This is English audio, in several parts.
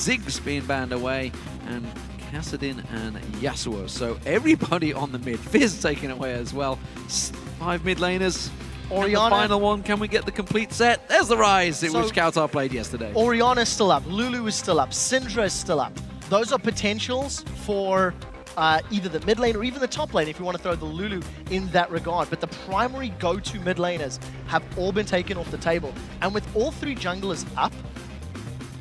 Ziggs being banned away, and Kassadin and Yasuo. So everybody on the mid. Fizz taken away as well. 5 mid laners. Orianna. And the final one, can we get the complete set? There's the Rise, which Kautar played yesterday. Orianna's still up, Lulu is still up, Syndra is still up. Those are potentials for either the mid lane or even the top lane if you want to throw the Lulu in that regard. But the primary go-to mid laners have all been taken off the table. And with all 3 junglers up,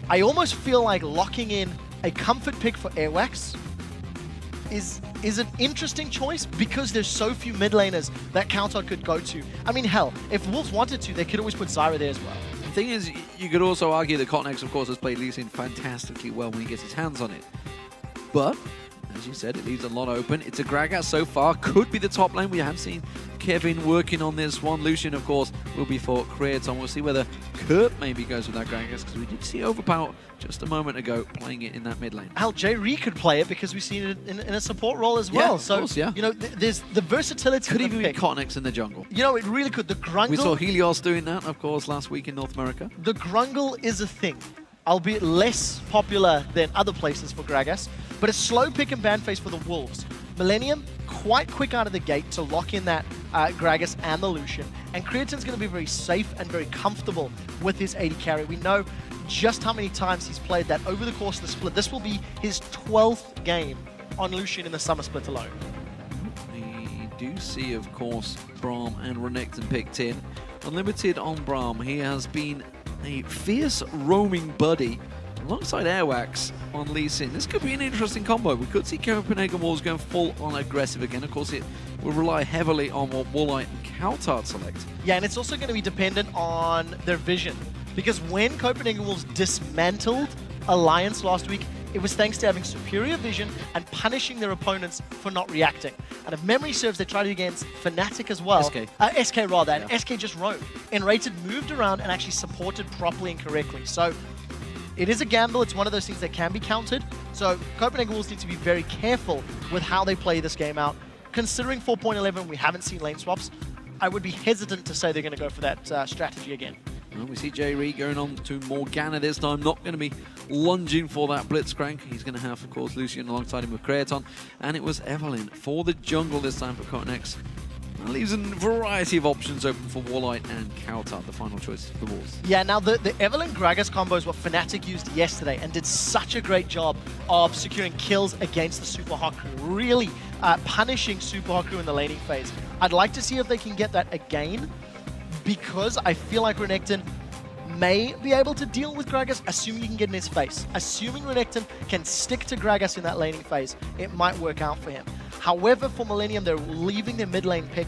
I almost feel like locking in a comfort pick for Airwax is an interesting choice because there's so few mid laners that Kautar could go to. I mean, hell, if Wolves wanted to, they could always put Zyra there as well. The thing is, you could also argue that Cotnex, of course, has played Lee Sin fantastically well when he gets his hands on it. But, as you said, it leaves a lot open. It's a Gragas so far. Could be the top lane. We have seen Kevin working on this one. Lucian, of course, will be for Creaton. We'll see whether Kurt maybe goes with that Gragas, because we did see Overpower just a moment ago playing it in that mid lane. Hell, J-Ree could play it because we've seen it in a support role as well. Yeah, so, course, yeah. You know, there's the versatility. Could even be Cotnex in the jungle. You know, it really could. The Grungle. We saw Helios doing that, of course, last week in North America. The Grungle is a thing, albeit less popular than other places for Gragas, but a slow pick and ban phase for the Wolves. Millenium, quite quick out of the gate to lock in that Gragas and the Lucian. And Creaton's going to be very safe and very comfortable with his AD carry. We know just how many times he's played that over the course of the split. This will be his 12th game on Lucian in the summer split alone. We do see, of course, Braum and Renekton picked in. Unlimited on Braum, he has been a fierce roaming buddy alongside Airwax on Lee Sin. This could be an interesting combo. We could see Copenhagen Wolves going full on aggressive again. Of course, it will rely heavily on what Woolite and Kautar select. Yeah, and it's also going to be dependent on their vision. Because when Copenhagen Wolves dismantled Alliance last week, it was thanks to having superior vision and punishing their opponents for not reacting. And if memory serves, they tried it against Fnatic as well. SK rather, and SK just roamed. Enrated moved around and actually supported properly and correctly. So it is a gamble. It's one of those things that can be countered. So Copenhagen Wolves need to be very careful with how they play this game out. Considering 4.11, we haven't seen lane swaps, I would be hesitant to say they're going to go for that strategy again. Well, we see J-Ree going on to Morgana this time, not going to be lunging for that Blitzcrank. He's going to have, of course, Lucian alongside him with Creaton. And it was Evelyn for the jungle this time for Cotnex. That leaves a variety of options open for Woolite and Kautar, the final choice for the Wolves. Yeah, now the Evelyn Gragas combo is what Fnatic used yesterday and did such a great job of securing kills against the Super Haku, really punishing Super Haku in the laning phase. I'd like to see if they can get that again, because I feel like Renekton may be able to deal with Gragas, assuming you can get in his face. Assuming Renekton can stick to Gragas in that laning phase, it might work out for him. However, for Millenium, they're leaving their mid lane pick.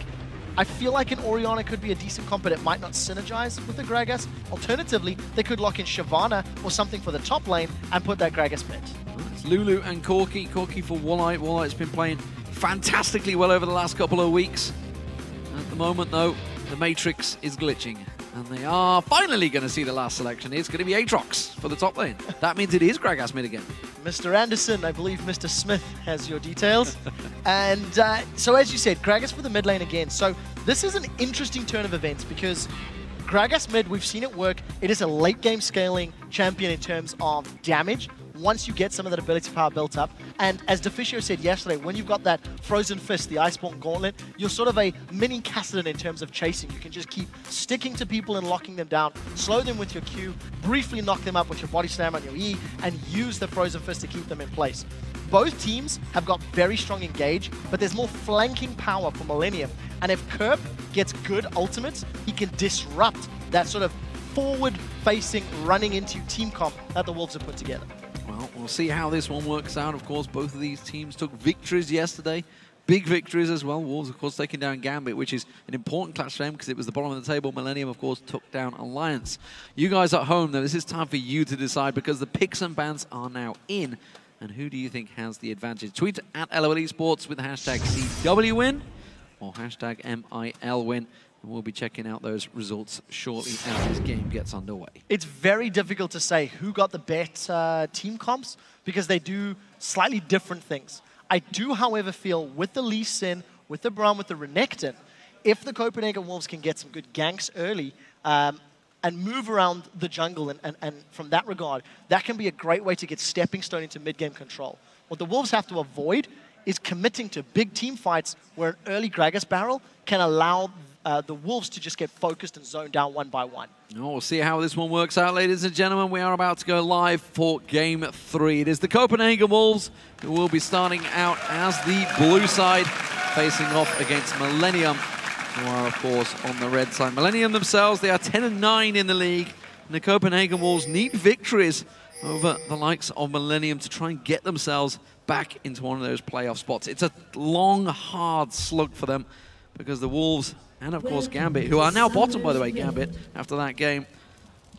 I feel like an Orianna could be a decent comp, but it might not synergize with the Gragas. Alternatively, they could lock in Shyvana or something for the top lane and put that Gragas mid. It's Lulu and Corki. Corki for Woolite. Woolite's been playing fantastically well over the last couple of weeks. At the moment, though, the Matrix is glitching, and they are finally going to see the last selection. It's going to be Aatrox for the top lane. That means it is Gragas mid again. Mr. Anderson, I believe Mr. Smith has your details. And so as you said, Gragas for the mid lane again. So this is an interesting turn of events because Gragas mid, we've seen it work. It is a late game scaling champion in terms of damage, once you get some of that ability power built up. And as Deficio said yesterday, when you've got that Frozen Fist, the Iceborne Gauntlet, you're sort of a mini Kassadin in terms of chasing. You can just keep sticking to people and locking them down, slow them with your Q, briefly knock them up with your Body Slam on your E, and use the Frozen Fist to keep them in place. Both teams have got very strong engage, but there's more flanking power for Millenium. And if Kerp gets good ultimates, he can disrupt that sort of forward-facing, running into team comp that the Wolves have put together. Well, we'll see how this one works out. Of course, both of these teams took victories yesterday. Big victories as well. Wolves, of course, taking down Gambit, which is an important clash for them because it was the bottom of the table. Millenium, of course, took down Alliance. You guys at home, though, this is time for you to decide because the picks and bans are now in. And who do you think has the advantage? Tweet at LOL Esports with the hashtag CWWin or hashtag MILWin. And we'll be checking out those results shortly as this game gets underway. It's very difficult to say who got the better team comps because they do slightly different things. I do, however, feel with the Lee Sin, with the Braum, with the Renekton, if the Copenhagen Wolves can get some good ganks early, and and move around the jungle, and from that regard, that can be a great way to get stepping stone into mid-game control. What the Wolves have to avoid is committing to big team fights where an early Gragas barrel can allow the Wolves to just get focused and zone down one by one. Oh, we'll see how this one works out, ladies and gentlemen. We are about to go live for Game 3. It is the Copenhagen Wolves who will be starting out as the blue side, facing off against Millenium, who are, of course, on the red side. Millenium themselves, they are 10-9 in the league, and the Copenhagen Wolves need victories over the likes of Millenium to try and get themselves back into one of those playoff spots. It's a long, hard slug for them because the Wolves and, of course, Gambit, who are now bottom, by the way, Gambit, after that game,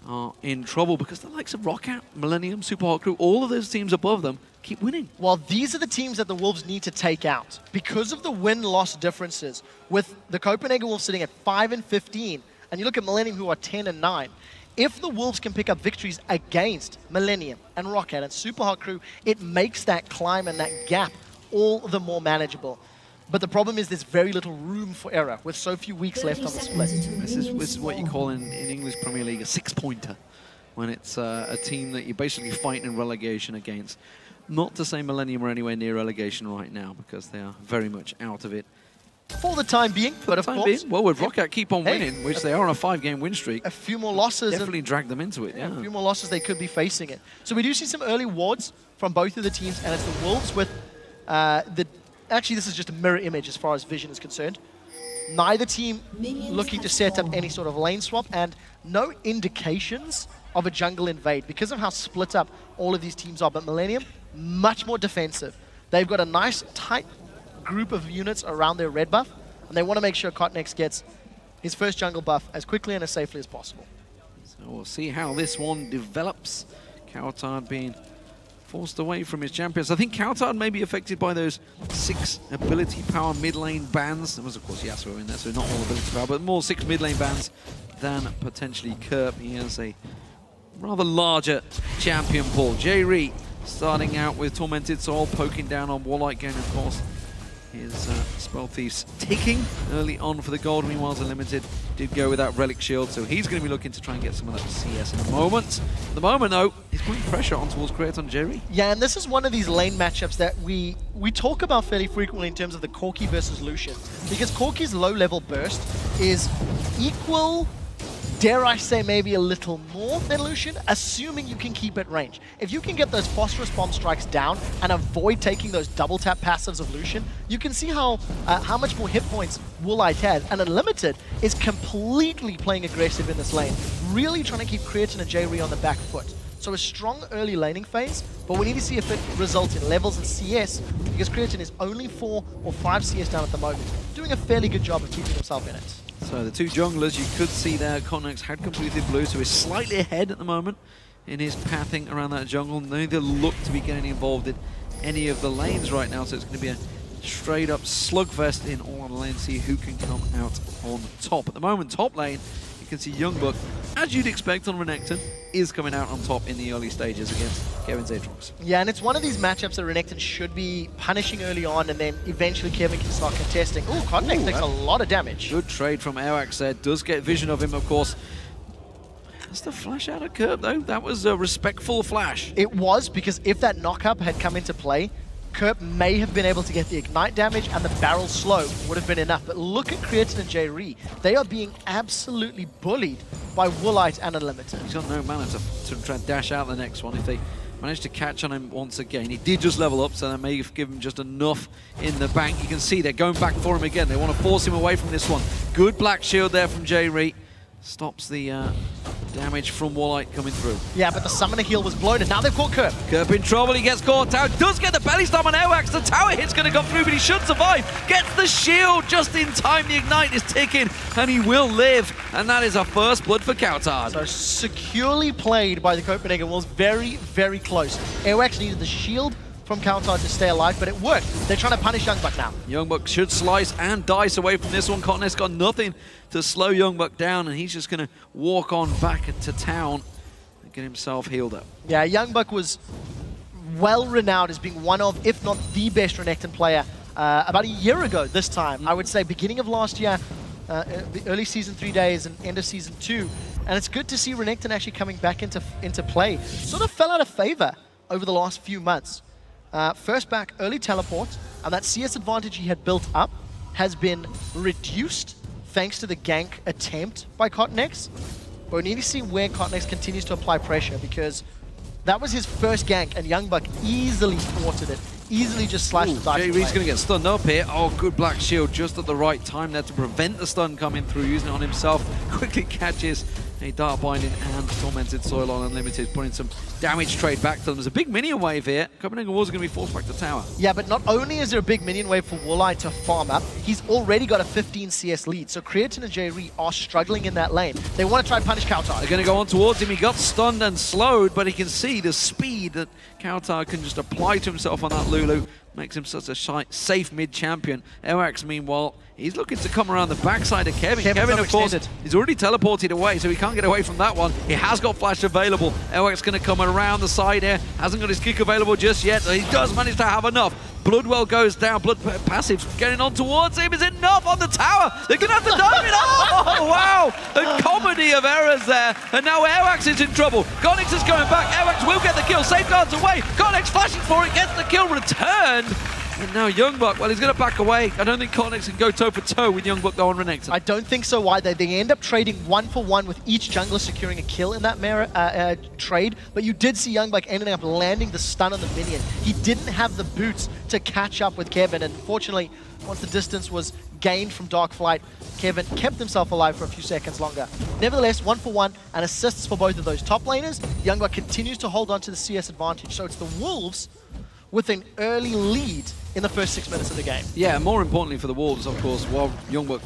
are in trouble because the likes of Roccat, Millenium, Super Hot Crew, all of those teams above them keep winning. Well, these are the teams that the Wolves need to take out because of the win-loss differences. With the Copenhagen Wolves sitting at 5-15, and you look at Millenium, who are 10-9. If the Wolves can pick up victories against Millenium and Roccat and Super Hot Crew, it makes that climb and that gap all the more manageable. But the problem is there's very little room for error with so few weeks left on the split. This is what you call in English Premier League a six-pointer, when it's a team that you're basically fighting in relegation against. Not to say Millenium are anywhere near relegation right now, because they are very much out of it. For the time being, but of course... Well, with Roccat keep on winning, which they are on a 5-game win streak. A few more losses. Definitely drag them into it, yeah. A few more losses, they could be facing it. So we do see some early wards from both of the teams, and it's the Wolves with Actually, this is just a mirror image as far as vision is concerned. Neither team looking to set up any sort of lane swap, and no indications of a jungle invade because of how split up all of these teams are. But Millenium, much more defensive. They've got a nice, tight group of units around their red buff, and they want to make sure Cotnex gets his first jungle buff as quickly and as safely as possible. So we'll see how this one develops. Coutard being forced away from his champions. I think Coutard may be affected by those 6 ability power mid lane bans. There was, of course, Yasuo in there, so not all ability power, but more 6 mid lane bans than potentially Kerp. He has a rather larger champion pool. J-Ree starting out with Tormented Soul, poking down on Warlight, going, of course, his Spell Thief's ticking early on for the gold. Meanwhile, Unlimited did go with that Relic Shield, so he's going to be looking to try and get some of that CS in a moment. At the moment, though, he's putting pressure on towards Create on Jerry. Yeah, and this is one of these lane matchups that we talk about fairly frequently in terms of the Corki versus Lucian, because Corki's low-level burst is equal, dare I say, maybe a little more than Lucian, assuming you can keep it range. If you can get those Phosphorus Bomb strikes down and avoid taking those double-tap passives of Lucian, you can see how much more hit points Woolite has. And Unlimited is completely playing aggressive in this lane, really trying to keep Creatine and J-Ree on the back foot. So a strong early laning phase, but we need to see if it results in levels and CS, because Creatine is only 4 or 5 CS down at the moment, doing a fairly good job of keeping himself in it. So the 2 junglers, you could see there, Cotnex had completed blue, so he's slightly ahead at the moment in his pathing around that jungle. Neither look to be getting involved in any of the lanes right now, so it's going to be a straight up slugfest in all of the lanes, see who can come out on top. At the moment, top lane, you can see Youngbuck, as you'd expect on Renekton, is coming out on top in the early stages against Kevin's Aatrox. Yeah, and it's one of these matchups that Renekton should be punishing early on, and then eventually Kevin can start contesting. Ooh, Cotnex takes a lot of damage. Good trade from Awax there. Does get vision of him, of course. That's the flash out of Kerp, though. That was a respectful flash. It was, because if that knock-up had come into play, Kerp may have been able to get the ignite damage, and the barrel slow would have been enough. But look at Creatine and J-Ree. They are being absolutely bullied by Woolite and Unlimited. He's got no mana to try and dash out the next one. If they manage to catch on him once again, he did just level up, so that may give him just enough in the bank. You can see they're going back for him again. They want to force him away from this one. Good black shield there from J-Ree. Stops the damage from Warlight coming through. Yeah, but the summoner heal was blown, and now they've caught Kerp. Kerp in trouble, he gets caught out, does get the belly slam on Airwax, the tower hit's going to come through, but he should survive. Gets the shield just in time, the ignite is ticking, and he will live, and that is a first blood for Coutard. So securely played by the Copenhagen Wolves, very, very close. Airwax needed the shield from Coutard to stay alive, but it worked. They're trying to punish Youngbuck now. Youngbuck should slice and dice away from this one. Cotnex got nothing to slow Youngbuck down, and he's just going to walk on back to town and get himself healed up. Yeah, Youngbuck was well-renowned as being one of, if not the best Renekton player about a year ago this time. I would say beginning of last year, the early Season 3 days and end of Season 2, And it's good to see Renekton actually coming back into play. Sort of fell out of favor over the last few months. First back, early teleport, and that CS advantage he had built up has been reduced thanks to the gank attempt by Cotnex. But we need to see where Cotnex continues to apply pressure, because that was his first gank, and Youngbuck easily thwarted it. Easily just slashed the dice. J-Reed's going to get stunned up here. Oh, good Black Shield just at the right time there to prevent the stun coming through, using it on himself. Quickly catches a Dark Binding and Tormented Soil on Unlimited, putting some damage trade back to them. There's a big minion wave here. Copenhagen Wolves are going to be forced back to tower. Yeah, but not only is there a big minion wave for Walleye to farm up, he's already got a 15 CS lead. So Creatine and J-Reed are struggling in that lane. They want to try and punish Kautar. They're going to go on towards him. He got stunned and slowed, but he can see the speed that Kautar can just apply to himself on that Lulu. Makes him such a safe mid-champion. Ewax, meanwhile, he's looking to come around the backside of Kevin. Kevin, of course, he's already teleported away, so he can't get away from that one. He has got flash available. Ewax going to come around the side here. Hasn't got his kick available just yet. He does manage to have enough. Bloodwell goes down. Blood passive getting on towards him. Is enough on the tower? They're going to have to dive it. Oh, wow. A comedy of errors there. And now Ewax is in trouble. Gonix is going back. Ewax will get the kill. Safeguards away. Gonix flashing for it. Gets the kill returned. And now Youngbuck, well, he's going to back away. I don't think Cotnex can go toe-for-toe with Youngbuck though on Renekton. I don't think so either. They end up trading 1-for-1 with each jungler securing a kill in that trade, but you did see Youngbuck ending up landing the stun on the minion. He didn't have the boots to catch up with Kevin, and fortunately, once the distance was gained from Dark Flight, Kevin kept himself alive for a few seconds longer. Nevertheless, 1-for-1 and assists for both of those top laners. Youngbuck continues to hold on to the CS advantage, so it's the Wolves with an early lead in the first 6 minutes of the game. Yeah, more importantly for the Wolves, of course, while Youngbuck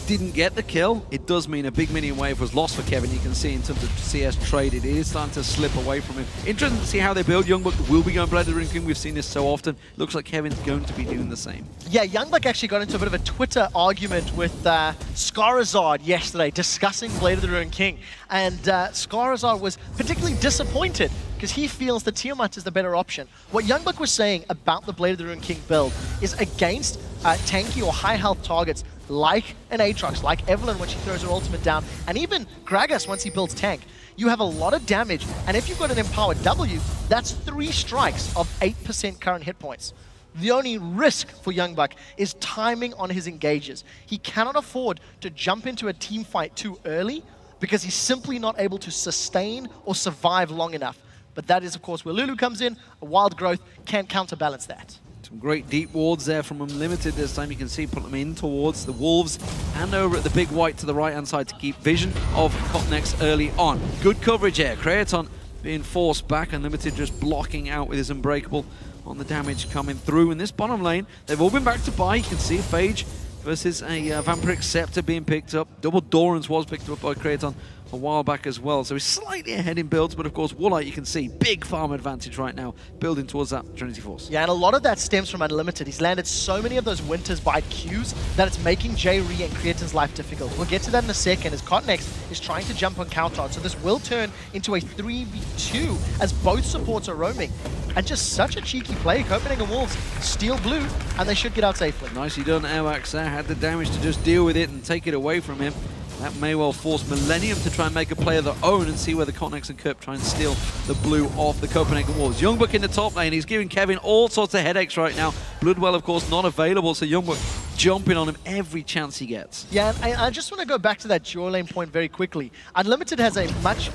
didn't get the kill, it does mean a big minion wave was lost for Kevin. You can see in terms of CS trade, it is starting to slip away from him. Interesting to see how they build. Youngbuck will be going Blade of the Ruined King. We've seen this so often. Looks like Kevin's going to be doing the same. Yeah, Youngbuck actually got into a bit of a Twitter argument with Scarazard yesterday, discussing Blade of the Ruined King. And Scarazard was particularly disappointed because he feels that Tiamat is the better option. What Youngbuck was saying about the Blade of the Ruined King build is against tanky or high health targets like an Aatrox, like Evelyn when she throws her ultimate down, and even Gragas once he builds tank. You have a lot of damage, and if you've got an empowered W, that's 3 strikes of 8% current hit points. The only risk for Youngbuck is timing on his engages. He cannot afford to jump into a team fight too early because he's simply not able to sustain or survive long enough. But that is, of course, where Lulu comes in. A wild growth can counterbalance that. Some great deep wards there from Unlimited this time. You can see put them in towards the Wolves and over at the big white to the right-hand side to keep vision of Cotnex early on. Good coverage here. Creaton being forced back. Unlimited just blocking out with his Unbreakable on the damage coming through. In this bottom lane, they've all been back to buy. You can see a Phage versus a Vampiric Scepter being picked up. Double Dorans was picked up by Creaton a while back as well, so he's slightly ahead in builds, but of course Walleye, you can see big farm advantage right now, building towards that Trinity Force. Yeah, and a lot of that stems from Unlimited. He's landed so many of those Winters by Qs that it's making J-Re and Creatin's life difficult. We'll get to that in a second as Cotnex is trying to jump on Kautar, so this will turn into a 3v2 as both supports are roaming. And just such a cheeky play. Copenhagen Wolves steal blue, and they should get out safely. Nicely done, Ewax there. Had the damage to just deal with it and take it away from him. That may well force Millenium to try and make a play of their own and see whether Cotnex and Kerp try and steal the blue off the Copenhagen Wolves. Youngbuck in the top lane. He's giving Kevin all sorts of headaches right now. Bloodwell, of course, not available, so Youngbuck jumping on him every chance he gets. Yeah, and I just want to go back to that dual lane point very quickly. Unlimited has a much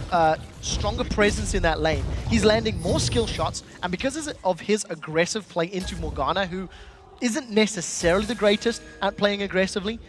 stronger presence in that lane. He's landing more skill shots, and because of his aggressive play into Morgana, who isn't necessarily the greatest at playing aggressively,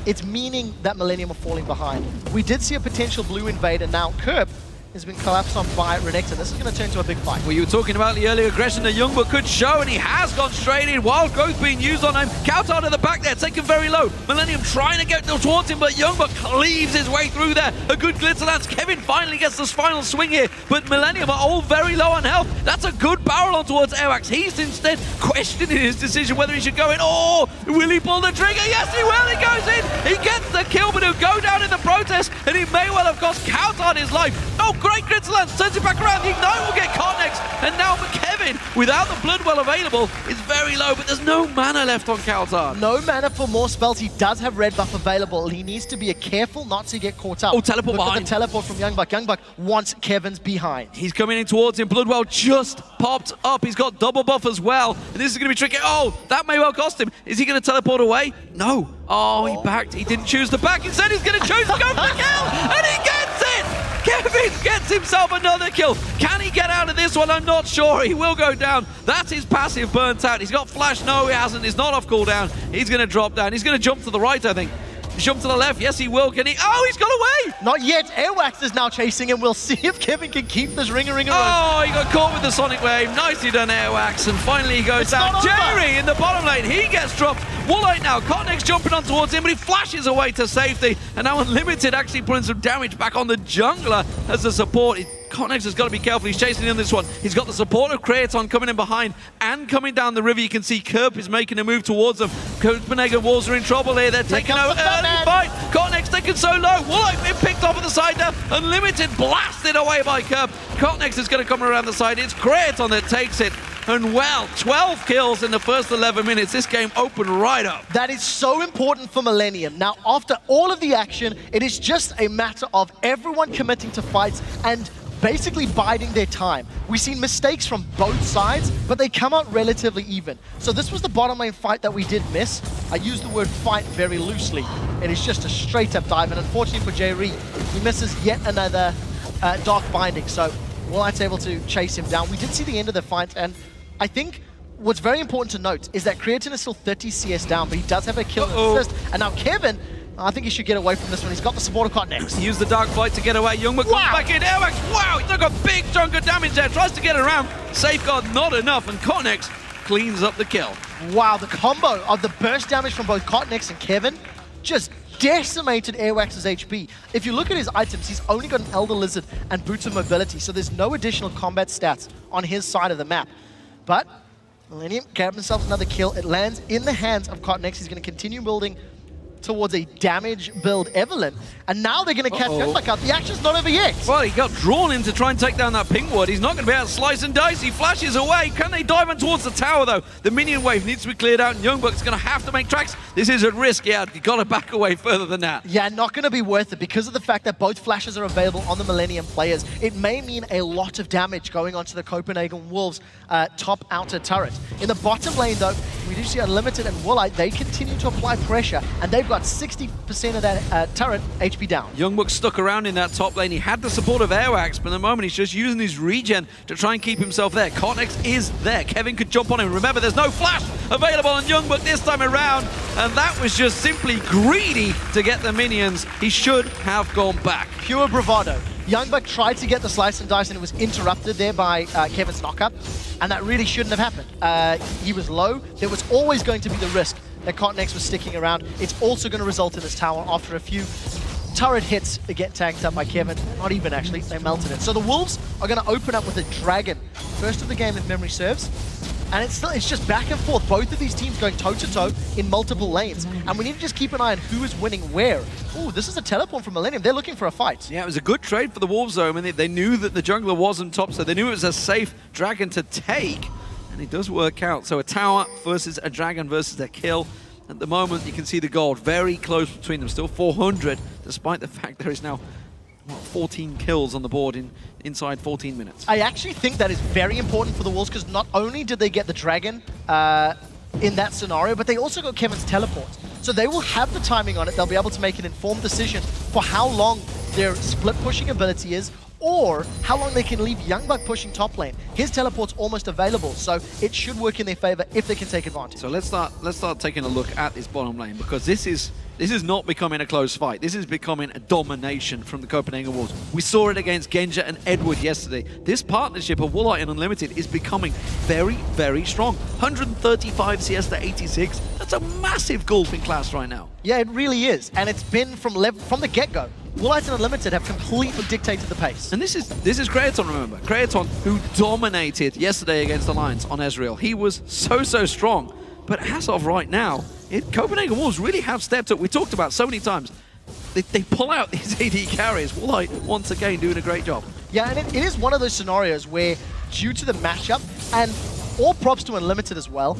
it's meaning that Millenium are falling behind. We did see a potential blue invade, and now Kerp has been collapsed on by Renekton. This is going to turn to a big fight. Well, you were talking about the early aggression that Youngbuck could show, and he has gone straight in. Wild growth being used on him. Kautar to the back there, taken very low. Millenium trying to get towards him, but Youngbuck cleaves his way through there. A good glitz lance. Kevin finally gets this final swing here, but Millenium are all very low on health. That's a good barrel on towards Ewax. He's instead questioning his decision whether he should go in. Oh, will he pull the trigger? Yes, he will. He goes in. He gets the kill, but he'll go down in the protest, and he may well have cost Kautar his life. Oh, great glitz lance. Turns it back around. The Ignite will get Cotnex, and now Kevin dying without the blood well available is very low, but there's no mana left on Kaltar. No mana for more spells. He does have red buff available. He needs to be careful not to get caught up. Oh, teleport Look behind. at the teleport from Youngbuck. Youngbuck wants Kevin's behind. He's coming in towards him. Bloodwell just popped up. He's got double buff as well. And this is going to be tricky. Oh, that may well cost him. Is he going to teleport away? No. Oh, he backed. He didn't choose to back. Instead, he's going to choose to go for the kill. And he gets it. Kevin gets himself another kill. Can he get out of this one? I'm not sure. He will go down. That's his passive burnt out. He's got flash. No, he hasn't. He's not off cooldown. He's going to drop down. He's going to jump to the right, I think. Jump to the left. Yes, he will. Can he? Oh, he's got away. Not yet. Airwax is now chasing him. We'll see if Kevin can keep this ringer. Oh, he got caught with the Sonic Wave. Nicely done, Airwax. And finally he goes down. Jerry in the bottom lane. He gets dropped. Woolite now. Cotnex jumping on towards him, but he flashes away to safety. And now Unlimited actually putting some damage back on the jungler as the support. Cotnex has got to be careful. He's chasing in this one. He's got the support of Kraton coming in behind and coming down the river. You can see Kerp is making a move towards them. Copenhagen Wolves are in trouble here. They're taking over early fight. Cotnex taken so low. Woolite been picked off at the side there. Unlimited blasted away by Kerp. Cotnex is going to come around the side. It's Kraton that takes it. And well, 12 kills in the first 11 minutes. This game opened right up. That is so important for Millenium. Now, after all of the action, it is just a matter of everyone committing to fights and basically biding their time. We've seen mistakes from both sides, but they come out relatively even. So this was the bottom lane fight that we did miss. I use the word fight very loosely. It is just a straight up dive, and unfortunately for Jerry, he misses yet another Dark Binding. So Woolite's able to chase him down. We did see the end of the fight, and I think what's very important to note is that Creatine is still 30 CS down, but he does have a kill and assist. And now Kevin, I think he should get away from this one. He's got the support of Cotnex. Use the Dark Fight to get away. Youngbuck comes back in. Airwax, wow, he took a big chunk of damage there. Tries to get around. Safeguard not enough, and Cotnex cleans up the kill. Wow, the combo of the burst damage from both Cotnex and Kevin just decimated Airwax's HP. If you look at his items, he's only got an Elder Lizard and Boots of Mobility, so there's no additional combat stats on his side of the map. But Millenium grabbed himself another kill. It lands in the hands of Cotnex. He's going to continue building towards a damage build Evelyn, and now they're going to catch Youngbuck out. The action's not over yet. Well, he got drawn in to try and take down that pink ward. He's not going to be able to slice and dice. He flashes away. Can they dive in towards the tower, though? The minion wave needs to be cleared out, and Youngbuck's going to have to make tracks. This is at risk. Yeah, you got to back away further than that. Yeah, not going to be worth it because of the fact that both flashes are available on the Millenium players. It may mean a lot of damage going onto the Copenhagen Wolves top outer turret. In the bottom lane, though, we do see Unlimited and Woolite. They continue to apply pressure, and they've got 60% of that turret HP down. Youngbuck stuck around in that top lane. He had the support of Airwax, but at the moment he's just using his regen to try and keep himself there. Cotnex is there. Kevin could jump on him. Remember, there's no flash available on Youngbuck this time around, and that was just simply greedy to get the minions. He should have gone back. Pure bravado. Youngbuck tried to get the slice and dice, and it was interrupted there by Kevin's knockup, and that really shouldn't have happened. He was low. There was always going to be the risk that Cotnex was sticking around. It's also going to result in this tower after a few turret hits get tanked up by Kevin. Not even, actually. They melted it. So the Wolves are going to open up with a Dragon. First of the game, if memory serves. And it's just back and forth. Both of these teams going toe-to-toe in multiple lanes. And we need to just keep an eye on who is winning where. Ooh, this is a teleport from Millenium. They're looking for a fight. Yeah, it was a good trade for the Wolves, though. I mean, they knew that the jungler wasn't top, so they knew it was a safe Dragon to take. And it does work out. So a tower versus a Dragon versus a kill. At the moment, you can see the gold very close between them. Still 400, despite the fact there is now 14 kills on the board inside 14 minutes. I actually think that is very important for the Wolves because not only did they get the Dragon in that scenario, but they also got Kevin's teleport. So they will have the timing on it. They'll be able to make an informed decision for how long their split pushing ability is, or how long they can leave Youngbuck pushing top lane. His teleport's almost available, so it should work in their favor if they can take advantage. So let's start taking a look at this bottom lane, because this is not becoming a close fight. This is becoming a domination from the Copenhagen Wolves. We saw it against Genja and Edward yesterday. This partnership of Woolite and Unlimited is becoming very, very strong. 135 CS to 86. That's a massive golfing class right now. Yeah, it really is, and it's been from the get-go. Woolite and Unlimited have completely dictated the pace. And this is Kraton, remember. Kraton, who dominated yesterday against Alliance on Ezreal. He was so strong. But as of right now, Copenhagen Wolves really have stepped up. We talked about so many times. They pull out these AD carries. Woolite, once again, doing a great job. Yeah, and it is one of those scenarios where, due to the matchup, And all props to Unlimited as well.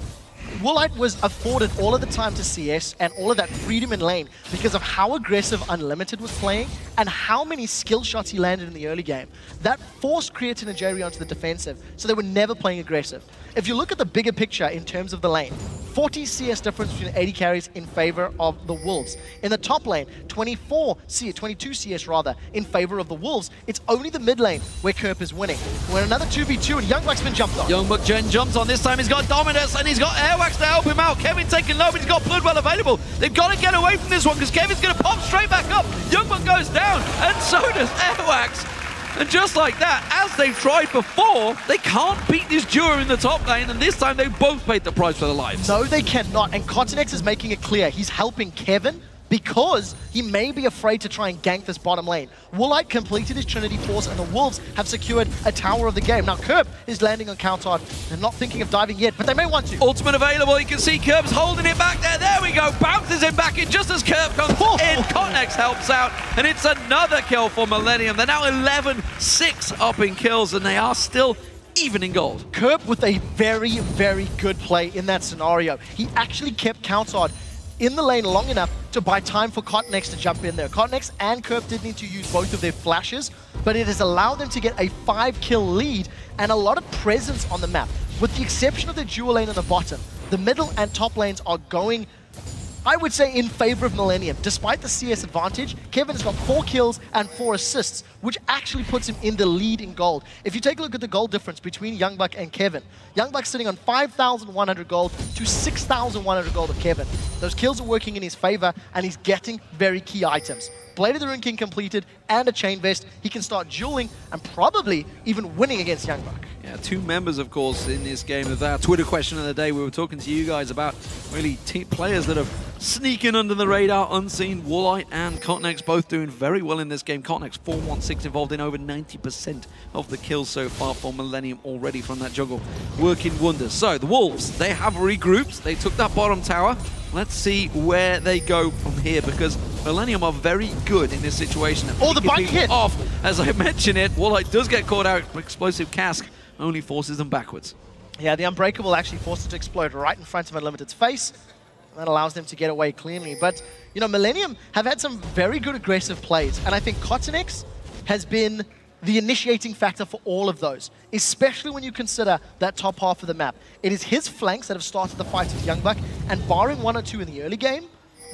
Woolite was afforded all of the time to CS and all of that freedom in lane because of how aggressive Unlimited was playing and how many skill shots he landed in the early game. That forced Creatine and Jerry onto the defensive, so they were never playing aggressive. If you look at the bigger picture in terms of the lane, 40 CS difference between 80 carries in favor of the Wolves. In the top lane, 22 CS rather, in favor of the Wolves. It's only the mid lane where Kerp is winning. When another 2v2 and Youngbuck's been jumped on. Youngbuck Gen jumps on. This time he's got Dominus and he's got Airwax to help him out. Kevin taking low, but he's got Bloodwell available. They've got to get away from this one because Kevin's going to pop straight back up. Youngbuck goes down and so does Airwax. And just like that, as they've tried before, they can't beat this duo in the top lane, and this time they both paid the price for their lives. No, they cannot, and Cottonex is making it clear he's helping Kevin because he may be afraid to try and gank this bottom lane. Woolite completed his Trinity Force, and the Wolves have secured a tower of the game. Now, Kerp is landing on counter. They're not thinking of diving yet, but they may want to. Ultimate available. You can see Kerp's holding it back there. There we go. Bounces him back in just as Kerp comes in. Cottonex helps out, and it's another kill for Millenium. They're now 11-6 up in kills, and they are still even in gold. Kerp with a very, very good play in that scenario. He actually kept Countard in the lane long enough to buy time for Cottonex to jump in there. Cottonex and Kerp did need to use both of their flashes, but it has allowed them to get a 5-kill lead and a lot of presence on the map. With the exception of the dual lane on the bottom, the middle and top lanes are going, I would say, in favor of Millenium. Despite the CS advantage, Kevin has got 4 kills and 4 assists, which actually puts him in the lead in gold. If you take a look at the gold difference between Youngbuck and Kevin, Youngbuck's sitting on 5,100 gold to 6,100 gold of Kevin. Those kills are working in his favor, and he's getting very key items. Blade of the Rune King completed, and a Chain Vest. He can start dueling and probably even winning against Youngbuck. Yeah, 2 members, of course, in this game of that Twitter question of the day. We were talking to you guys about really players that have sneaking under the radar, unseen. Woolite and Cottonex both doing very well in this game. Cottonex 4-1-6 involved in over 90% of the kills so far for Millenium already from that jungle. Working wonders. So the Wolves, they have regrouped. They took that bottom tower. Let's see where they go from here, because Millenium are very good in this situation. Oh, the bike hit! Off, as I mentioned it. Woolite does get caught out. Explosive Cask only forces them backwards. Yeah, the Unbreakable actually forced it to explode right in front of Unlimited's face. That allows them to get away cleanly. But, you know, Millenium have had some very good aggressive plays, and I think Cottonex has been the initiating factor for all of those, especially when you consider that top half of the map. It is his flanks that have started the fight with Youngbuck, and barring 1 or 2 in the early game,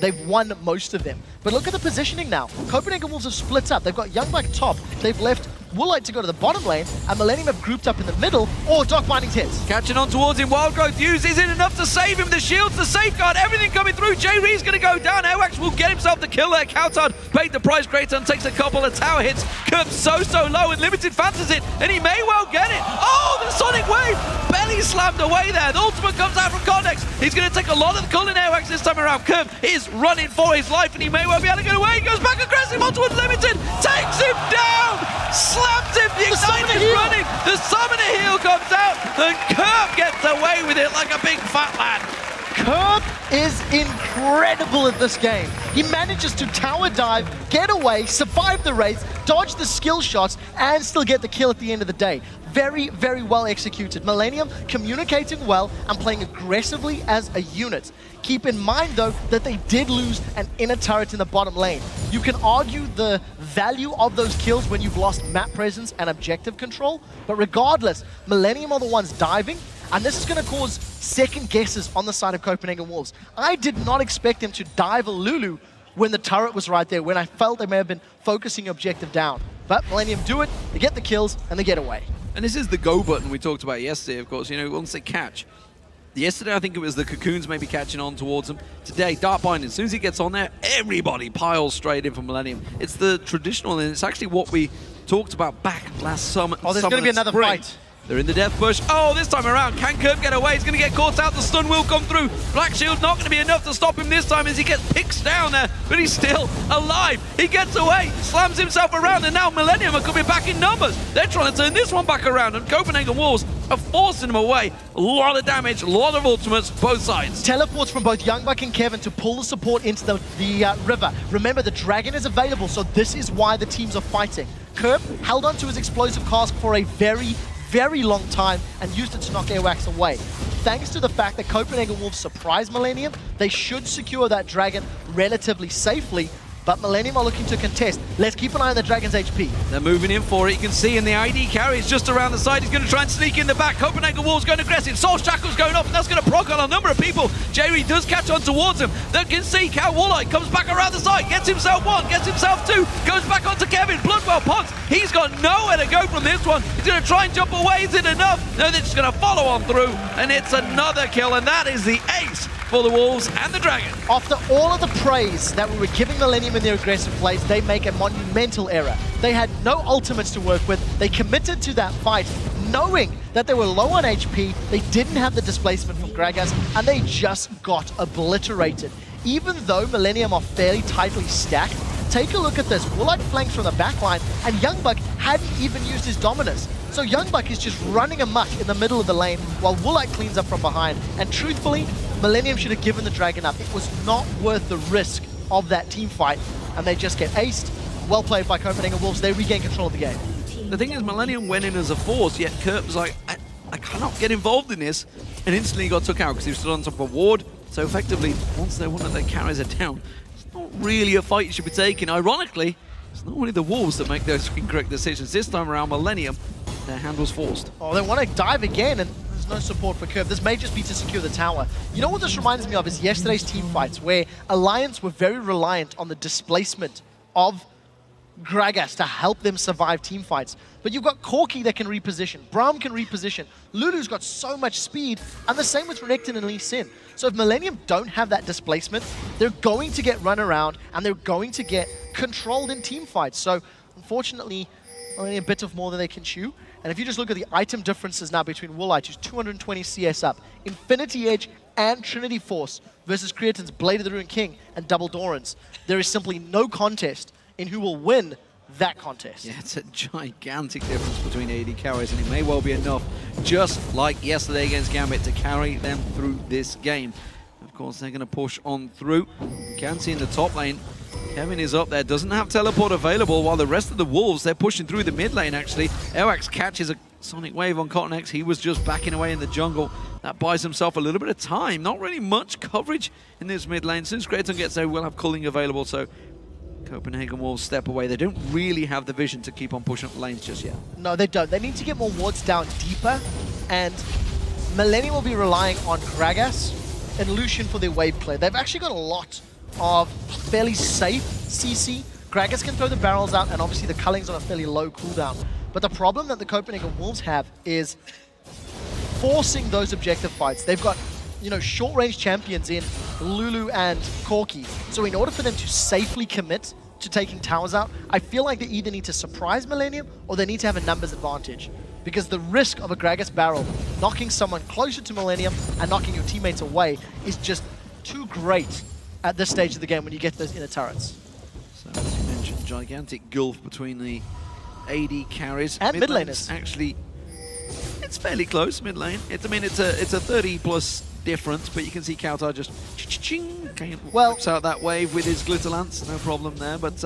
they've won most of them. But look at the positioning now. Copenhagen Wolves have split up. They've got Youngbuck top. They've left Woolite to go to the bottom lane, and Millenium have grouped up in the middle. Oh, Dark Binding's hits. Catching on towards him, Wild Growth Use isn't enough to save him. The shields, the safeguard, everything coming through. J Ree's going to go down. Airwax will get himself the kill there. Countard paid the price. Grayton takes a couple of tower hits. Kerp so low, and Limited fancies it, and he may well get it. Oh, the Sonic Wave! Belly slammed away there. The ultimate comes out from Cottonex. He's going to take a lot of the kill in Airwax this time around. Kerp is running for his life, and he may well be able to get away. He goes back aggressive onto Unlimited. Takes him down! Slams him! The Ignite is running! The Summoner Heal comes out, and Kerp gets away with it like a big fat lad. Kerp is incredible at this game. He manages to tower dive, get away, survive the race, dodge the skill shots, and still get the kill at the end of the day. Very, very well executed. Millenium communicating well and playing aggressively as a unit. Keep in mind, though, that they did lose an inner turret in the bottom lane. You can argue the value of those kills when you've lost map presence and objective control, but regardless, Millenium are the ones diving, and this is going to cause second guesses on the side of Copenhagen Wolves. I did not expect them to dive a Lulu when the turret was right there, when I felt they may have been focusing objective down. But Millenium do it, they get the kills, and they get away. And this is the go button we talked about yesterday, of course. You know, once they catch. Yesterday, I think it was the Cocoons maybe catching on towards them. Today, Dark Binding, as soon as he gets on there, everybody piles straight in for Millenium. It's the traditional, and it's actually what we talked about back last summer. Oh, there's going to be another fight. They're in the death bush. Oh, this time around, can Kerp get away? He's going to get caught out. The stun will come through. Black Shield not going to be enough to stop him this time as he gets picked down there, but he's still alive. He gets away, slams himself around, and now Millenium are coming back in numbers. They're trying to turn this one back around, and Copenhagen Wolves are forcing him away. A lot of damage, a lot of ultimates, both sides. Teleports from both Youngbuck and Kevin to pull the support into the river. Remember, the dragon is available, so this is why the teams are fighting. Kerp held on to his explosive cask for a very very long time and used it to knock Airwax away. Thanks to the fact that Copenhagen Wolves surprised Millenium, they should secure that Dragon relatively safely, but Millenium are looking to contest. Let's keep an eye on the Dragon's HP. They're moving in for it. You can see in the ID carry, it's just around the side. He's going to try and sneak in the back. Copenhagen Wolves going aggressive. Soul Shackle's going up, and that's going to proc on a number of people. Jerry does catch on towards him. They can see Cal Walleye comes back around the side, gets himself one, gets himself two, goes back onto Kevin. Bloodwell Ponce, he's got nowhere to go from this one. He's going to try and jump away. Is it enough? No, they're just going to follow on through, and it's another kill, and that is the ace for the Wolves and the Dragon. After all of the praise that we were giving Millenium in their aggressive plays, they make a monumental error. They had no ultimates to work with. They committed to that fight knowing that they were low on HP, they didn't have the displacement from Gragas, and they just got obliterated. Even though Millenium are fairly tightly stacked, take a look at this. Woolite flanks from the backline, and Youngbuck hadn't even used his Dominus. So Youngbuck is just running amok in the middle of the lane while Woolite cleans up from behind. And truthfully, Millenium should have given the Dragon up. It was not worth the risk of that team fight, and they just get aced. Well played by Copenhagen Wolves. They regain control of the game. The thing is, Millenium went in as a force, yet Kirk was like, I cannot get involved in this, and instantly got took out because he was stood on top of a ward. So effectively, once one of their carries are down, it's not really a fight you should be taking. Ironically, it's not only the Wolves that make those incorrect decisions. This time around, Millenium, their hand was forced. Oh, they want to dive again, and there's no support for Curve. This may just be to secure the tower. You know what this reminds me of is yesterday's team fights, where Alliance were very reliant on the displacement of Gragas to help them survive team fights. But you've got Corki that can reposition, Braum can reposition, Lulu's got so much speed, and the same with Renekton and Lee Sin. So if Millenium don't have that displacement, they're going to get run around, and they're going to get controlled in team fights. So unfortunately, only a bit of more than they can chew. And if you just look at the item differences now between Woolite, who's 220 CS up, Infinity Edge and Trinity Force versus Creatin's Blade of the Ruined King and Double Doran's, there is simply no contest in who will win that contest. Yeah, it's a gigantic difference between AD carries, and it may well be enough, just like yesterday against Gambit, to carry them through this game. Of course, they're going to push on through. You can see in the top lane, Kevin is up there, doesn't have teleport available, while the rest of the Wolves, they're pushing through the mid lane, actually. Airwax catches a Sonic Wave on Cotton X. He was just backing away in the jungle. That buys himself a little bit of time. Not really much coverage in this mid lane. Since Grayton gets there, we'll have culling available, so Copenhagen Wolves step away. They don't really have the vision to keep on pushing up the lanes just yet. No, they don't. They need to get more wards down deeper, and Millenium will be relying on Gragas and Lucian for their wave play. They've actually got a lot of fairly safe CC. Gragas can throw the barrels out, and obviously the culling's on a fairly low cooldown. But the problem that the Copenhagen Wolves have is forcing those objective fights. They've got, you know, short-range champions in Lulu and Corki. So in order for them to safely commit to taking towers out, I feel like they either need to surprise Millenium or they need to have a numbers advantage. Because the risk of a Gragas barrel knocking someone closer to Millenium and knocking your teammates away is just too great at this stage of the game when you get those inner turrets. So as you mentioned, gigantic gulf between the AD carries. And mid laners. Actually, it's fairly close, mid lane. I mean, it's a 30+ difference, but you can see Kautar just wipes out that wave with his Glitter Lance, no problem there. But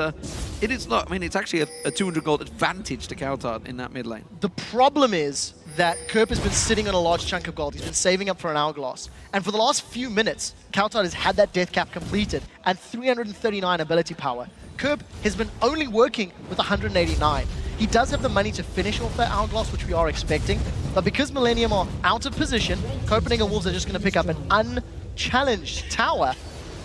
it is not. I mean, it's actually a 200 gold advantage to Kautar in that mid lane. The problem is that Kerp has been sitting on a large chunk of gold. He's been saving up for an hourglass, and for the last few minutes, Kautar has had that death cap completed and 339 ability power. Kerp has been only working with 189. He does have the money to finish off that hourglass, which we are expecting, but because Millenium are out of position, Copenhagen Wolves are just going to pick up an unchallenged tower,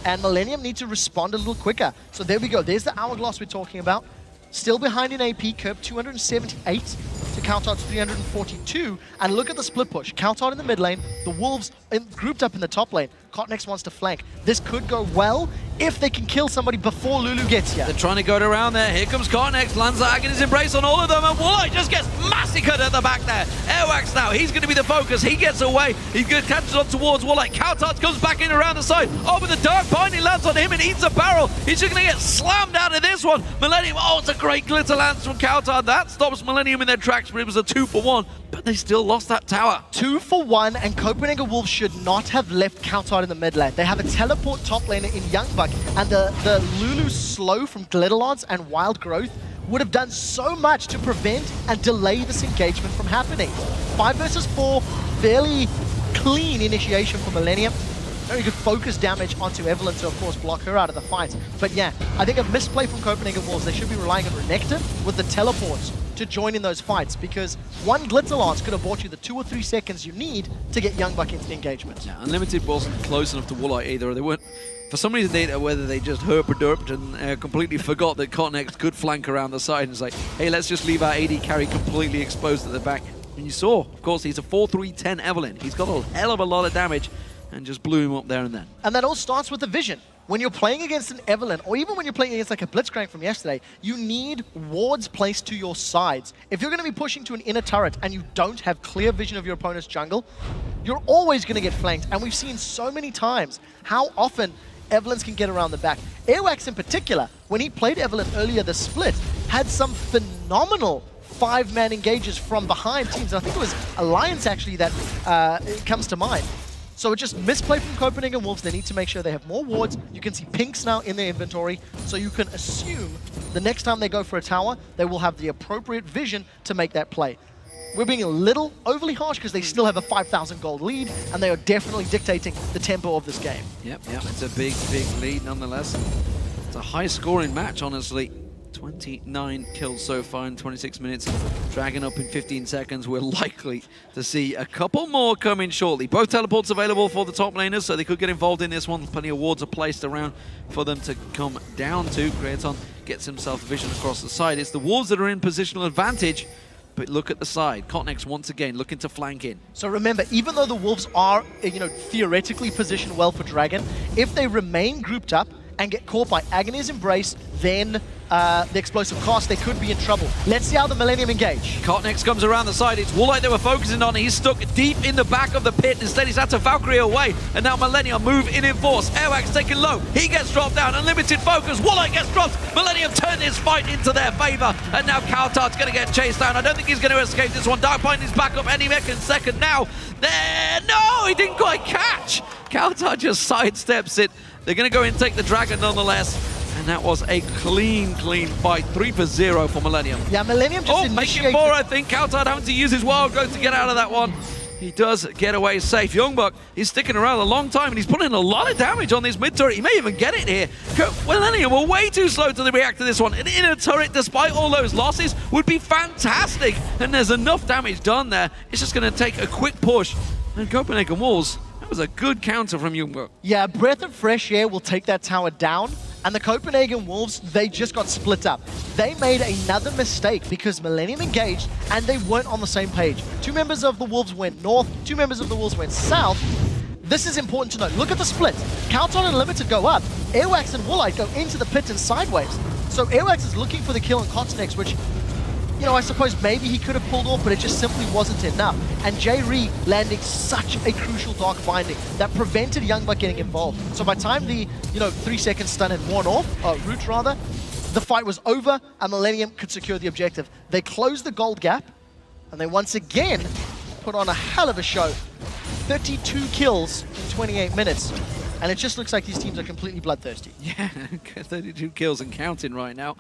and Millenium need to respond a little quicker. So there we go. There's the hourglass we're talking about. Still behind in AP, Kerp 278 to Kautar's 342, and look at the split push. Kautar in the mid lane, the Wolves grouped up in the top lane. Cotnex wants to flank. This could go well if they can kill somebody before Lulu gets here. They're trying to go around there. Here comes Cotnex, lands the Agony's Embrace on all of them, and Woolite just gets massacred at the back there. Airwax now, he's going to be the focus. He gets away. He catches on towards Woolite. Kautar comes back in around the side. Oh, but the Dark Binding lands on him and eats a barrel. He's just going to get slammed out of this one. Millenium, oh, it's a great Glitter Lance from Kautar. That stops Millenium in their tracks, but it was a 2-for-1. But they still lost that tower. 2-for-1, and Copenhagen Wolves should not have left Kautar in the mid lane. They have a teleport top laner in Youngbuck, and the Lulu slow from Glitterlance and Wild Growth would have done so much to prevent and delay this engagement from happening. 5 versus 4, fairly clean initiation for Millenium. Very good focus damage onto Evelyn to, of course, block her out of the fight. But yeah, I think a misplay from Copenhagen Wolves. They should be relying on Renekton with the teleports to join in those fights, because one Glitzer Lance could have bought you the 2 or 3 seconds you need to get Youngbuck into the engagement. Yeah, Unlimited wasn't close enough to Woolite either. They weren't, for some reason, whether they just herp-a-derped and completely forgot that Cotnex could flank around the side and say, hey, let's just leave our AD carry completely exposed at the back. And you saw, of course, he's a 4-3-10 Evelyn. He's got a hell of a lot of damage and just blew him up there and then. And that all starts with the vision. When you're playing against an Evelyn, or even when you're playing against like a Blitzcrank from yesterday, you need wards placed to your sides. If you're going to be pushing to an inner turret and you don't have clear vision of your opponent's jungle, you're always going to get flanked. And we've seen so many times how often Evelyns can get around the back. Airwax in particular, when he played Evelyn earlier this split, had some phenomenal 5-man engages from behind teams. And I think it was Alliance actually that comes to mind. So it just misplay from Copenhagen Wolves. They need to make sure they have more wards. You can see pinks now in their inventory, so you can assume the next time they go for a tower, they will have the appropriate vision to make that play. We're being a little overly harsh because they still have a 5,000 gold lead, and they are definitely dictating the tempo of this game. Yep, it's a big, big lead nonetheless. It's a high-scoring match, honestly. 29 kills so far in 26 minutes. Dragon up in 15 seconds. We're likely to see a couple more coming shortly. Both teleports available for the top laners, so they could get involved in this one. Plenty of wards are placed around for them to come down to. Creaton gets himself vision across the side. It's the Wolves that are in positional advantage, but look at the side. Cotnex once again looking to flank in. So remember, even though the Wolves are, theoretically positioned well for Dragon, if they remain grouped up and get caught by Agony's Embrace, then the explosive cast, they could be in trouble. Let's see how the Millenium engage. Cotnex comes around the side. It's Woolite they were focusing on. He's stuck deep in the back of the pit. Instead, he's had to Valkyrie away. And now Millenium move in force. Airwax taken low. He gets dropped down. Unlimited focus. Woolite gets dropped. Millennium turned his fight into their favor. And now Kautar's going to get chased down. I don't think he's going to escape this one. Darkbind is back up any second now. There. No, he didn't quite catch. Kautar just sidesteps it. They're going to go in and take the Dragon nonetheless. And that was a clean fight. 3-0 for Millenium. Yeah, Millenium just making 4, I think. Kautar having to use his wild growth to get out of that one. He does get away safe. Youngbuck, he's sticking around a long time, and he's putting a lot of damage on this mid turret. He may even get it here. Millenium were way too slow to react to this one. An inner turret, despite all those losses, would be fantastic. And there's enough damage done there. It's just going to take a quick push. And Copenhagen Wolves, that was a good counter from Youngbuck. Yeah, breath of fresh air will take that tower down. And the Copenhagen Wolves, they just got split up. They made another mistake because Millenium engaged and they weren't on the same page. 2 members of the Wolves went north, 2 members of the Wolves went south. This is important to note. Look at the split. Kauton and Limited go up. Airwax and Woolite go into the pit and sideways. So Airwax is looking for the kill on Cotnex, which, I suppose maybe he could have pulled off, but it just simply wasn't enough. And J-Ree landing such a crucial dark binding that prevented Youngbuck getting involved. So by the time the, 3-second stun had worn off, root rather, the fight was over and Millenium could secure the objective. They closed the gold gap and they once again put on a hell of a show. 32 kills in 28 minutes. And it just looks like these teams are completely bloodthirsty. Yeah, 32 kills and counting right now.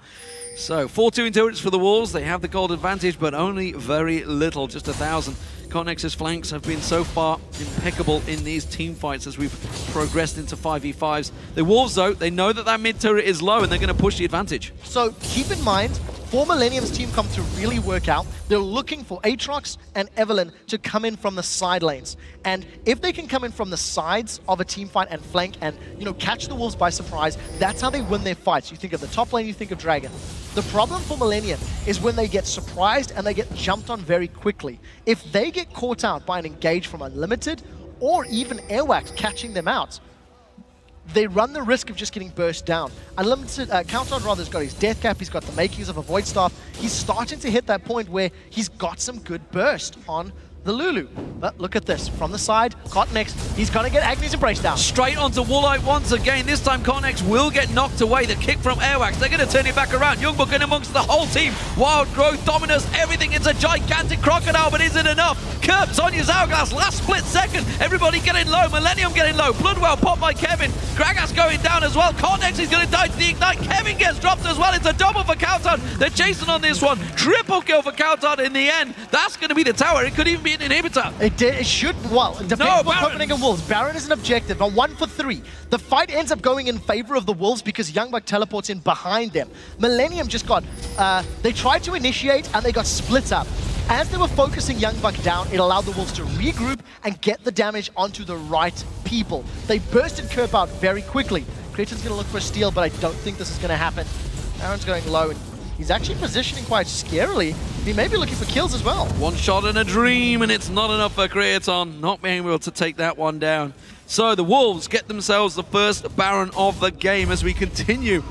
So, 4-2 in turrets for the Wolves. They have the gold advantage, but only very little, just 1,000. Connex's flanks have been so far impeccable in these team fights as we've progressed into 5v5s. The Wolves, though, they know that mid turret is low and they're going to push the advantage. So keep in mind, for Millennium's team come to really work out, they're looking for Aatrox and Evelyn to come in from the side lanes. And if they can come in from the sides of a team fight and flank and, catch the Wolves by surprise, that's how they win their fights. You think of the top lane, you think of Dragon. The problem for Millenium is when they get surprised and they get jumped on very quickly. If they get caught out by an engage from Unlimited or even Airwax catching them out, they run the risk of just getting burst down. Unlimited, Countdown rather's got his death cap, he's got the makings of a Void Staff. He's starting to hit that point where he's got some good burst on the Lulu. But look at this. From the side, Cotnex, he's going to get Agnes Embrace down. Straight onto Woolite once again. This time Cotnex will get knocked away. The kick from Airwax. They're going to turn it back around. Youngbuck in amongst the whole team. Wild Growth, Dominus, everything. It's a gigantic crocodile, but is it enough? Kerp, Sonya's Hourglass, last split second. Everybody getting low. Millennium getting low. Bloodwell popped by Kevin. Gragas going down as well. Cotnex is going to die to the Ignite. Kevin gets dropped as well. It's a double for Countdown. They're chasing on this one. Triple kill for Countdown in the end. That's going to be the tower. It could even be an inhibitor. It should, well, it depends on Copenhagen Wolves. Baron is an objective, a 1 for 3. The fight ends up going in favor of the Wolves because Youngbuck teleports in behind them. Millennium just got, they tried to initiate and they got split up. As they were focusing Youngbuck down, it allowed the Wolves to regroup and get the damage onto the right people. They bursted Kerp out very quickly. Creighton's going to look for a steal, but I don't think this is going to happen. Baron's going low, and he's actually positioning quite scarily. He may be looking for kills as well. One shot and a dream, and it's not enough for Creighton. Not being able to take that one down. So the Wolves get themselves the first Baron of the game as we continue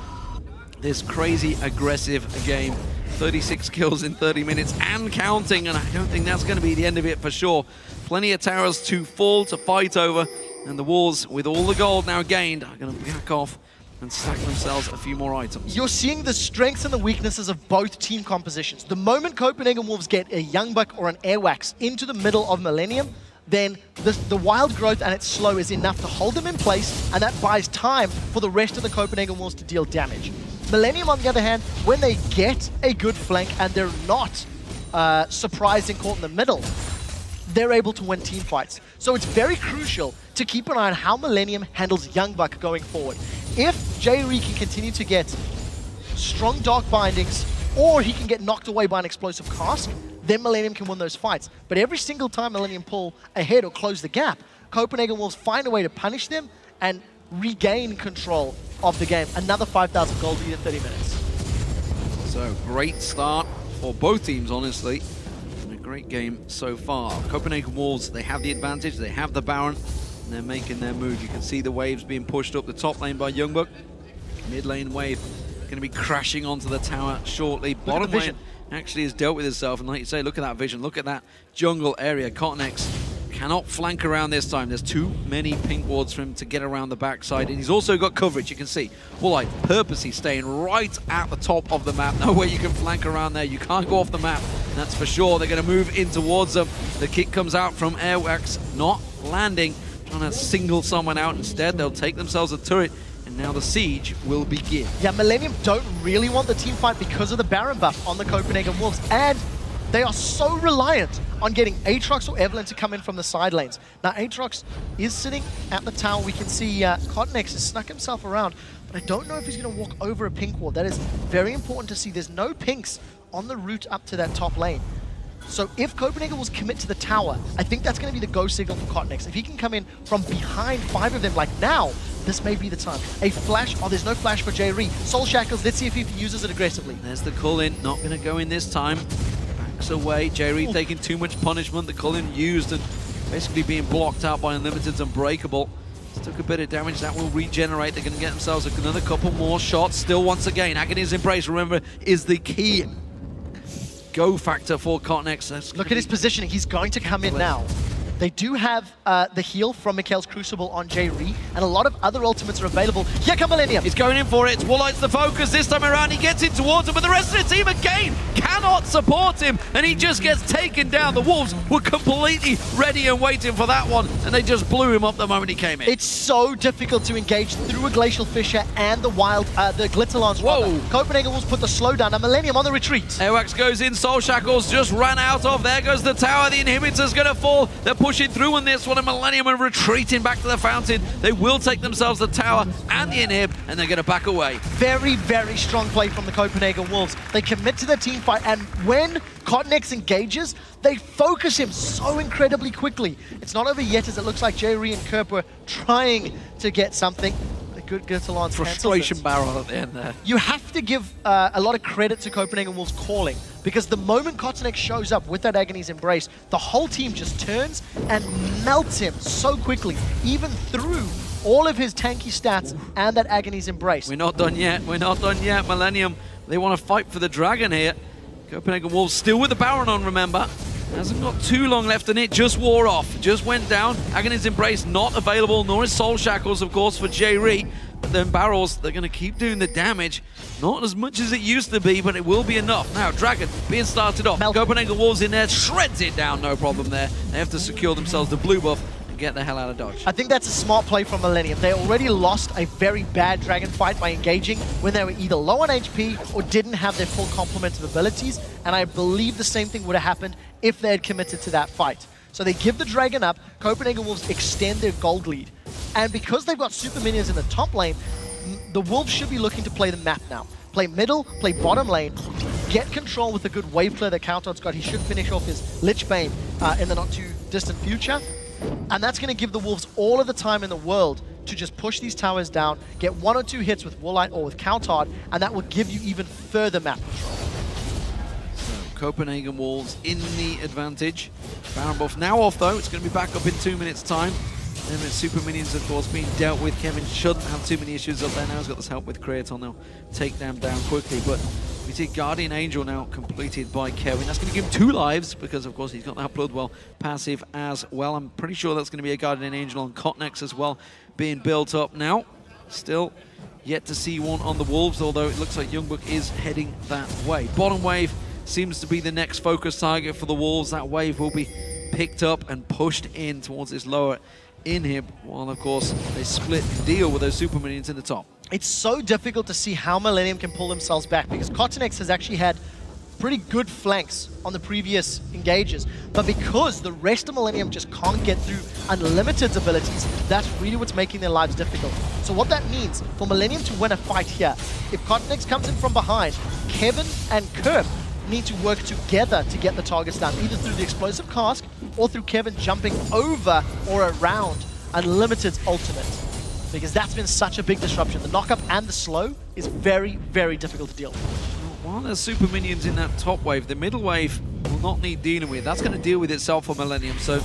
this crazy aggressive game. 36 kills in 30 minutes and counting, and I don't think that's going to be the end of it for sure. Plenty of towers to fall, to fight over, and the Wolves, with all the gold now gained, are going to back off and stack themselves a few more items. You're seeing the strengths and the weaknesses of both team compositions. The moment Copenhagen Wolves get a Youngbuck or an Airwax into the middle of Millennium, then the Wild Growth and its slow is enough to hold them in place, and that buys time for the rest of the Copenhagen Wolves to deal damage. Millennium, on the other hand, when they get a good flank and they're not surprised and caught in the middle, they're able to win team fights. So it's very crucial to keep an eye on how Millennium handles Youngbuck going forward. If J-Ree can continue to get strong Dark Bindings, or he can get knocked away by an explosive cask, then Millennium can win those fights. But every single time Millennium pull ahead or close the gap, Copenhagen Wolves find a way to punish them and regain control of the game. Another 5,000 gold lead in 30 minutes. So, great start for both teams, honestly. And a great game so far. Copenhagen Wolves, they have the advantage, they have the Baron, and they're making their move. You can see the waves being pushed up the top lane by Youngbuck. Mid lane wave going to be crashing onto the tower shortly. Bottom lane actually has dealt with itself, and like you say, look at that vision, look at that jungle area. Cotnex cannot flank around this time. There's too many pink wards for him to get around the backside, and he's also got coverage. You can see Woolite purposely staying right at the top of the map. No way you can flank around there. You can't go off the map, that's for sure. They're going to move in towards them. The kick comes out from Airwax, not landing, trying to single someone out. Instead, they'll take themselves a turret, and now the siege will begin. Yeah, Millennium don't really want the team fight because of the Baron buff on the Copenhagen Wolves, and they are so reliant on getting Aatrox or Evelyn to come in from the side lanes. Now, Aatrox is sitting at the tower. We can see Cotnex has snuck himself around, but I don't know if he's going to walk over a pink wall. That is very important to see. There's no pinks on the route up to that top lane. So if Copenhagen will commit to the tower, I think that's going to be the go signal for Cotnex. If he can come in from behind 5 of them like now, this may be the time. A flash, oh, there's no flash for J-Ree. Soul Shackles, let's see if he uses it aggressively. There's the call-in, not going to go in this time. Backs away, J-Ree taking too much punishment. The call-in used and basically being blocked out by Unlimited's Unbreakable. Took a bit of damage, that will regenerate. They're going to get themselves another couple more shots. Still, once again, Agony's Embrace, remember, is the key go factor for Cotnex. Look at his positioning. He's going to come in now. They do have the heal from Mikhail's Crucible on J-Ree, and a lot of other ultimates are available. Here come Millennium. He's going in for it. Woolite's the focus this time around. He gets in towards him, but the rest of the team again cannot support him, and he just gets taken down. The Wolves were completely ready and waiting for that one, and they just blew him up the moment he came in. It's so difficult to engage through a Glacial Fissure and the Glitterlance. Whoa! Copenhagen Wolves put the slowdown, and Millennium on the retreat. Airwax goes in, Soul Shackles just ran out of. There goes the tower. The inhibitor's going to fall. They're pushing through on this one, and Millennium are retreating back to the fountain. They will take themselves the tower and the inhib, and they're going to back away. Very, very strong play from the Copenhagen Wolves. They commit to their team fight, and when Cotnex engages, they focus him so incredibly quickly. It's not over yet, as it looks like J-Ree and Kerp were trying to get something. Good Glitterlance frustration barrel at the end there. You have to give a lot of credit to Copenhagen Wolves calling, because the moment Cotnex shows up with that Agony's Embrace, the whole team just turns and melts him so quickly, even through all of his tanky stats and that Agony's Embrace. We're not done yet. We're not done yet. Millennium, they want to fight for the dragon here. Copenhagen Wolves still with the Baron on, remember. Hasn't got too long left in it, just wore off. Just went down. Agony's Embrace not available, nor is Soul Shackles, of course, for J-Ree. But then Barrels, they're going to keep doing the damage. Not as much as it used to be, but it will be enough. Now, Dragon being started off. Copenhagen Wolves in there, shreds it down, no problem there. They have to secure themselves the blue buff and get the hell out of dodge. I think that's a smart play from Millenium. They already lost a very bad Dragon fight by engaging when they were either low on HP or didn't have their full complement of abilities, and I believe the same thing would have happened if they had committed to that fight. So they give the Dragon up, Copenhagen Wolves extend their gold lead, and because they've got super minions in the top lane, the Wolves should be looking to play the map now. Play middle, play bottom lane, get control with a good wave clear that Countdown's got. He should finish off his Lich Bane in the not too distant future. And that's going to give the Wolves all of the time in the world to just push these towers down, get 1 or 2 hits with Woolite or with Countard, and that will give you even further map control. So Copenhagen Wolves in the advantage. Baron buff now off though, it's going to be back up in 2 minutes time. And with super minions, of course, being dealt with. Kevin shouldn't have too many issues up there now. He's got this help with Creaton. They'll take them down quickly. But we see Guardian Angel now completed by Kevin. That's going to give him 2 lives because, of course, he's got that Bloodwell passive as well. I'm pretty sure that's going to be a Guardian Angel on Cotnex as well being built up now. Still yet to see one on the Wolves, although it looks like Youngbuck is heading that way. Bottom wave seems to be the next focus target for the Wolves. That wave will be picked up and pushed in towards this lower inhib, while of course they split and deal with those super minions in the top. It's so difficult to see how Millenium can pull themselves back because Cotnex has actually had pretty good flanks on the previous engages, but because the rest of Millenium just can't get through Unlimited's abilities, that's really what's making their lives difficult. So what that means for Millenium to win a fight here, if Cotnex comes in from behind, Kevin and Kerp need to work together to get the targets down, either through the explosive cask or through Kevin jumping over or around Unlimited's ultimate. Because that's been such a big disruption. The knock-up and the slow is very, very difficult to deal with. While there's super minions in that top wave, the middle wave will not need dealing with. That's going to deal with itself for Millenium. So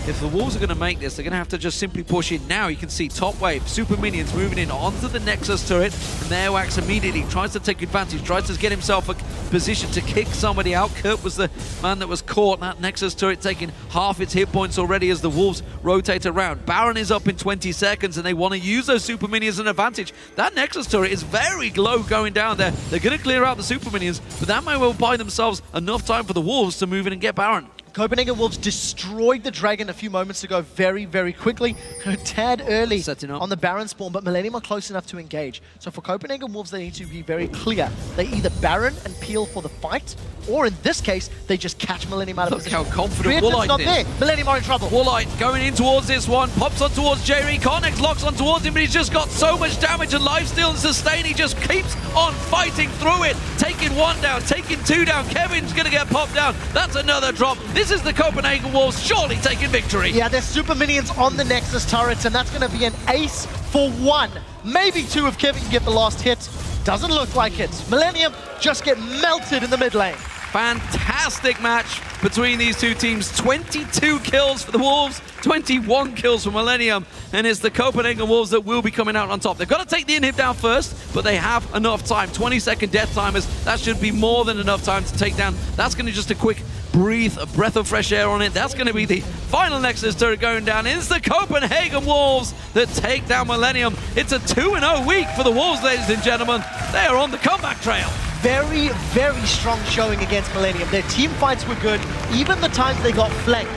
if the Wolves are going to make this, they're going to have to just simply push in. Now you can see top wave, super minions moving in onto the Nexus turret, and there Wax immediately tries to take advantage, tries to get himself a position to kick somebody out. Kurt was the man that was caught. That Nexus turret taking half its hit points already as the Wolves rotate around. Baron is up in 20 seconds, and they want to use those super minions as an advantage. That Nexus turret is very low going down there. They're going to clear out the super minions, but that may well buy themselves enough time for the Wolves to move in and get Baron. Copenhagen Wolves destroyed the Dragon a few moments ago very, very quickly. A tad early on the Baron spawn, but Millenium are close enough to engage. So for Copenhagen Wolves, they need to be very clear. They either Baron and peel for the fight, or in this case, they just catch Millenium out of position. Look how confident Woolite not there. Millenium are in trouble. Woolite going in towards this one, pops on towards J-Ree. Cotnex locks on towards him, but he's just got so much damage and lifesteal and sustain. He just keeps on fighting through it. Taking 1 down, taking 2 down. Kevin's going to get popped down. That's another drop. This is the Copenhagen Wolves surely taking victory. Yeah, there's super minions on the Nexus turrets, and that's going to be an ace for 1. Maybe 2 if Kevin can get the last hit. Doesn't look like it. Millenium just get melted in the mid lane. Fantastic match between these two teams. 22 kills for the Wolves, 21 kills for Millenium, and it's the Copenhagen Wolves that will be coming out on top. They've got to take the inhib down first, but they have enough time. 20-second death timers, that should be more than enough time to take down. That's going to just a quick breathe, a breath of fresh air on it. That's going to be the final Nexus turret going down. It's the Copenhagen Wolves that take down Millenium. It's a 2-0 week for the Wolves, ladies and gentlemen. They are on the comeback trail. Very, very strong showing against Millenium. Their team fights were good. Even the times they got flanked,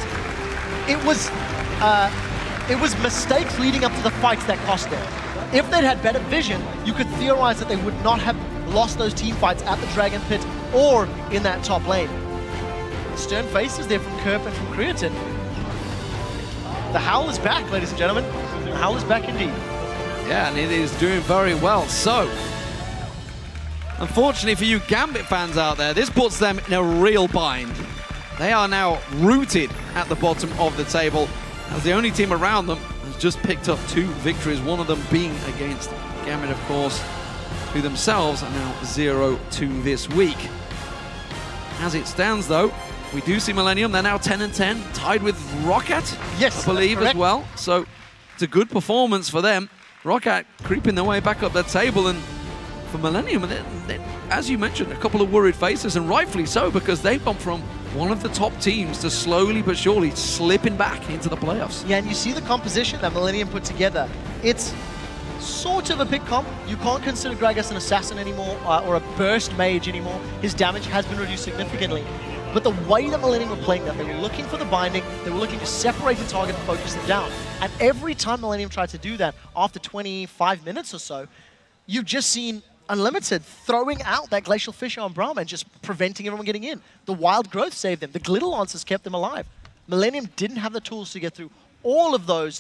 it was mistakes leading up to the fights that cost them. If they'd had better vision, you could theorize that they would not have lost those team fights at the Dragon Pit or in that top lane. Stern faces there from Kerp and from Creaton. The Howl is back, ladies and gentlemen. The Howl is back indeed. Yeah, and it is doing very well. So, unfortunately for you Gambit fans out there, this puts them in a real bind. They are now rooted at the bottom of the table, as the only team around them has just picked up 2 victories, one of them being against Gambit, of course, who themselves are now 0-2 this week. As it stands, though, we do see Millenium. They're now 10-10, tied with Roccat, yes, I believe, as well. So it's a good performance for them. Roccat creeping their way back up the table, and for Millenium, as you mentioned, a couple of worried faces, and rightfully so, because they've gone from one of the top teams to slowly but surely slipping back into the playoffs. Yeah, and you see the composition that Millenium put together. It's sort of a pick comp. You can't consider Gragas an assassin anymore or a burst mage anymore. His damage has been reduced significantly. But the way that Millenium were playing that, they were looking for the binding, they were looking to separate the target and focus them down. And every time Millenium tried to do that, after 25 minutes or so, you've just seen Unlimited throwing out that Glacial Fissure on Brahma and just preventing everyone getting in. The Wild Growth saved them. The Glitter Lancers kept them alive. Millenium didn't have the tools to get through all of those